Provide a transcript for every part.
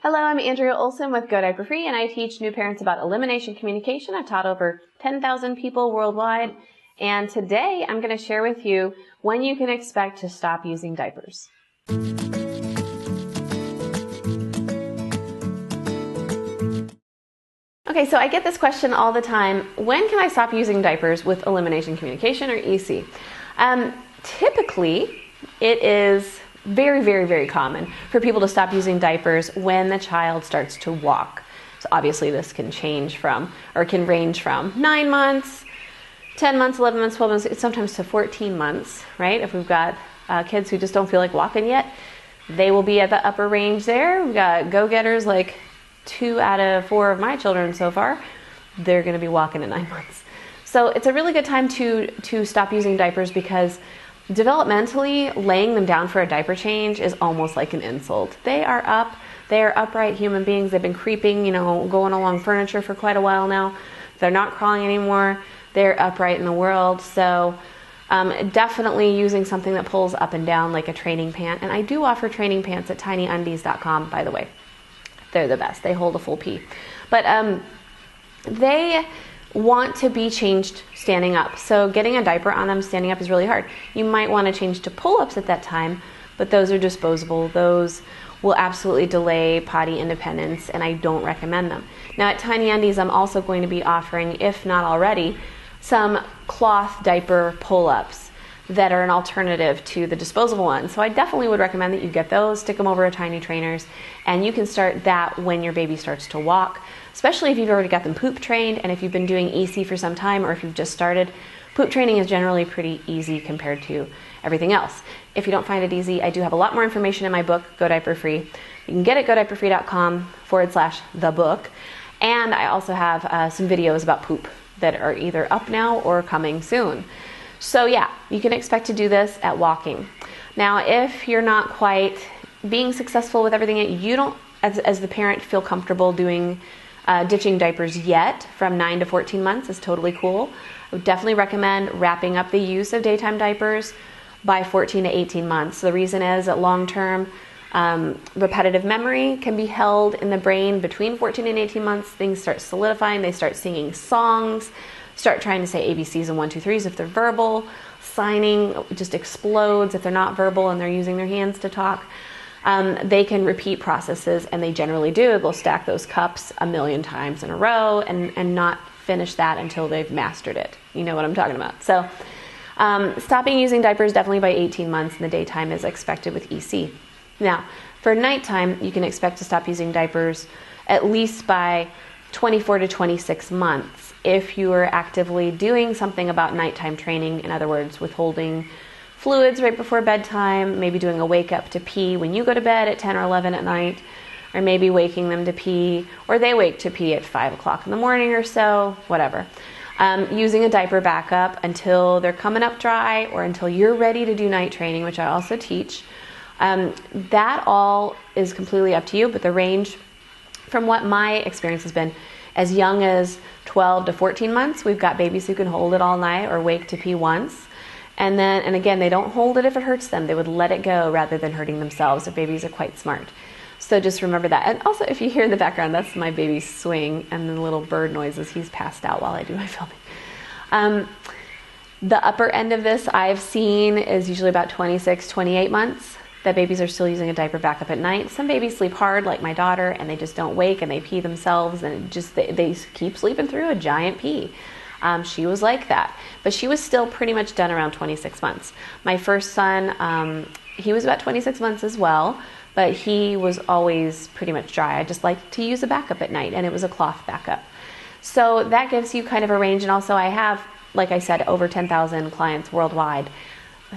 Hello, I'm Andrea Olson with Go Diaper Free, and I teach new parents about elimination communication. I've taught over 10,000 people worldwide, and today I'm going to share with you when you can expect to stop using diapers. Okay, so I get this question all the time. When can I stop using diapers with elimination communication, or EC? Typically, it is very, very, very common for people to stop using diapers when the child starts to walk. So obviously this can range from 9 months, 10 months, 11 months, 12 months, sometimes to 14 months, right? If we've got kids who just don't feel like walking yet, they will be at the upper range there. We've got go-getters, like 2 out of 4 of my children so far. They're going to be walking at 9 months. So it's a really good time to stop using diapers, because developmentally, laying them down for a diaper change is almost like an insult. They are upright human beings. They've been creeping, going along furniture for quite a while now. They're not crawling anymore. They're upright in the world. So definitely using something that pulls up and down, like a training pant. And I do offer training pants at tinyundies.com, by the way. They're the best. They hold a full pee. But they want to be changed standing up. So getting a diaper on them standing up is really hard. You might want to change to pull-ups at that time, but those are disposable. Those will absolutely delay potty independence, and I don't recommend them. Now at Tiny Undies, I'm also going to be offering, if not already, some cloth diaper pull-ups that are an alternative to the disposable ones. So I definitely would recommend that you get those, stick them over at Tiny Trainers, and you can start that when your baby starts to walk, especially if you've already got them poop trained, and if you've been doing EC for some time, or if you've just started. Poop training is generally pretty easy compared to everything else. If you don't find it easy, I do have a lot more information in my book, Go Diaper Free. You can get it at godiaperfree.com/the book. And I also have some videos about poop that are either up now or coming soon. So yeah, you can expect to do this at walking. Now, if you're not quite being successful with everything, you don't, as the parent, feel comfortable doing ditching diapers yet from 9 to 14 months is totally cool. I would definitely recommend wrapping up the use of daytime diapers by 14 to 18 months. The reason is that long-term repetitive memory can be held in the brain between 14 and 18 months. Things start solidifying. They start singing songs, start trying to say ABCs and 1, 2, 3s if they're verbal. Signing just explodes if they're not verbal and they're using their hands to talk. They can repeat processes, and they generally do. They'll stack those cups a million times in a row and not finish that until they've mastered it. You know what I'm talking about. So stopping using diapers definitely by 18 months in the daytime is expected with EC. Now, for nighttime, you can expect to stop using diapers at least by 24 to 26 months if you are actively doing something about nighttime training. In other words, withholding fluids right before bedtime, maybe doing a wake up to pee when you go to bed at 10 or 11 at night, or maybe waking them to pee, or they wake to pee at 5 o'clock in the morning or so, whatever. Using a diaper backup until they're coming up dry or until you're ready to do night training, which I also teach. That all is completely up to you, but the range from what my experience has been, as young as 12 to 14 months, we've got babies who can hold it all night or wake to pee once. And again, they don't hold it if it hurts them. They would let it go rather than hurting themselves. The babies are quite smart. So just remember that. And also, if you hear in the background, that's my baby swing and the little bird noises. He's passed out while I do my filming. The upper end of this I've seen is usually about 26, 28 months that babies are still using a diaper backup at night. Some babies sleep hard, like my daughter, and they just don't wake and they pee themselves, and they keep sleeping through a giant pee. She was like that, but she was still pretty much done around 26 months. My first son, he was about 26 months as well, but he was always pretty much dry. I just like to use a backup at night, and it was a cloth backup. So that gives you kind of a range, and also I have, like I said, over 10,000 clients worldwide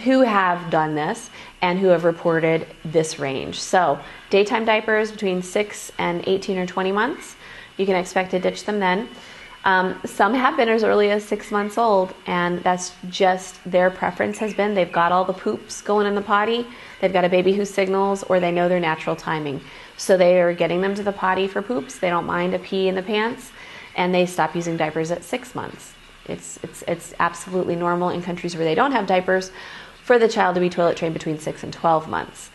who have done this and who have reported this range. So daytime diapers between 6 and 18 or 20 months, you can expect to ditch them then. Some have been as early as 6 months old, and that's just their preference has been. They've got all the poops going in the potty. They've got a baby who signals, or they know their natural timing. So they are getting them to the potty for poops. They don't mind a pee in the pants, and they stop using diapers at 6 months. It's absolutely normal in countries where they don't have diapers for the child to be toilet trained between 6 and 12 months.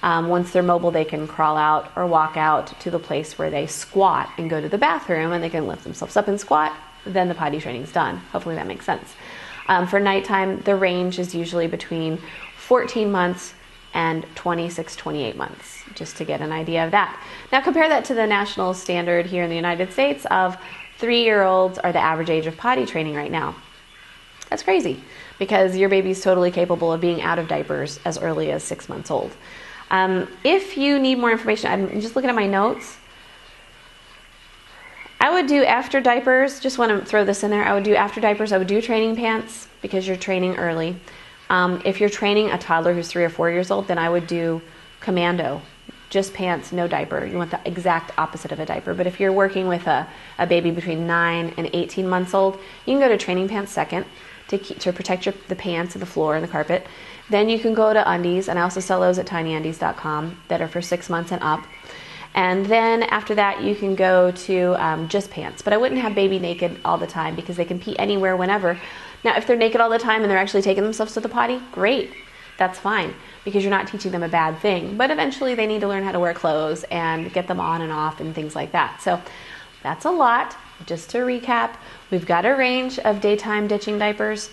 Once they're mobile, they can crawl out or walk out to the place where they squat and go to the bathroom, and they can lift themselves up and squat. Then the potty training's done. Hopefully that makes sense. For nighttime, the range is usually between 14 months and 26, 28 months, just to get an idea of that. Now compare that to the national standard here in the United States of 3-year-olds are the average age of potty training right now. That's crazy, because your baby's totally capable of being out of diapers as early as 6 months old. If you need more information, I'm just looking at my notes. I would do after diapers, just want to throw this in there, I would do after diapers, I would do training pants because you're training early. If you're training a toddler who's 3 or 4 years old, then I would do commando, just pants, no diaper. You want the exact opposite of a diaper. But if you're working with a baby between 9 and 18 months old, you can go to training pants second to protect the pants and the floor and the carpet. Then you can go to undies, and I also sell those at tinyundies.com that are for 6 months and up. And then after that, you can go to just pants. But I wouldn't have baby naked all the time because they can pee anywhere, whenever. Now, if they're naked all the time and they're actually taking themselves to the potty, great. That's fine, because you're not teaching them a bad thing. But eventually they need to learn how to wear clothes and get them on and off and things like that. So that's a lot. Just to recap, we've got a range of daytime ditching diapers,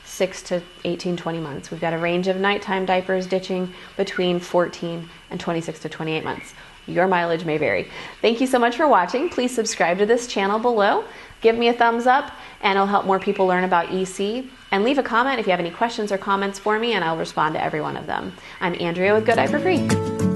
6 to 18, 20 months. We've got a range of nighttime diapers ditching between 14 and 26 to 28 months. Your mileage may vary. Thank you so much for watching. Please subscribe to this channel below. Give me a thumbs up, and it'll help more people learn about EC. And leave a comment if you have any questions or comments for me, and I'll respond to every one of them. I'm Andrea with Go Diaper Free.